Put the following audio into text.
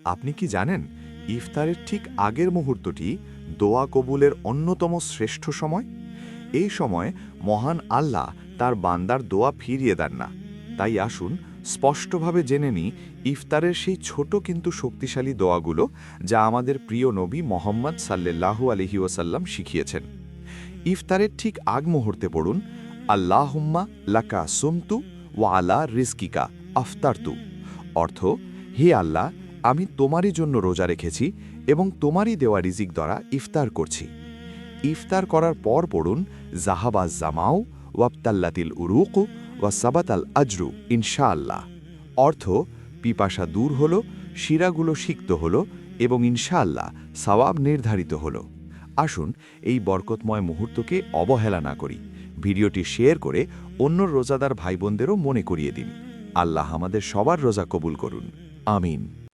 আপনি কি জানেন ইফতারের ঠিক আগের মুহূর্তটি দোয়া কবুলের অন্যতম শ্রেষ্ঠ সময়? এই সময় মহান আল্লাহ তার বান্দার দোয়া ফিরিয়ে দেন না। তাই আসুন স্পষ্টভাবে জেনে নিই ইফতারের সেই ছোট কিন্তু শক্তিশালী দোয়াগুলো যা আমাদের প্রিয় নবী মোহাম্মদ সাল্লাল্লাহু আলাইহি ওয়াসাল্লাম শিখিয়েছেন। ইফতারের ঠিক আগ মুহূর্তে পড়ুন, আল্লাহুম্মা লাকা সুমতু ওয়া আলা রিজকিকা আফতারতু। অর্থ, হে আল্লাহ, আমি তোমারই জন্য রোজা রেখেছি এবং তোমারই দেওয়া রিজিক দ্বারা ইফতার করছি। ইফতার করার পর পড়ুন, জাহাবা জামাউ ওয়াবতাল্লাতিল উরুকু ওয়া সাবাতাল আজরু ইনশাআল্লাহ। অর্থ, পিপাসা দূর হল, শিরাগুলো সিক্ত হল এবং ইনশাআল্লাহ সওয়াব নির্ধারিত হল। আসুন এই বরকতময় মুহূর্তকে অবহেলা না করি। ভিডিওটি শেয়ার করে অন্য রোজাদার ভাইবোনদেরও মনে করিয়ে দিন। আল্লাহ আমাদের সবার রোজা কবুল করুন। আমিন।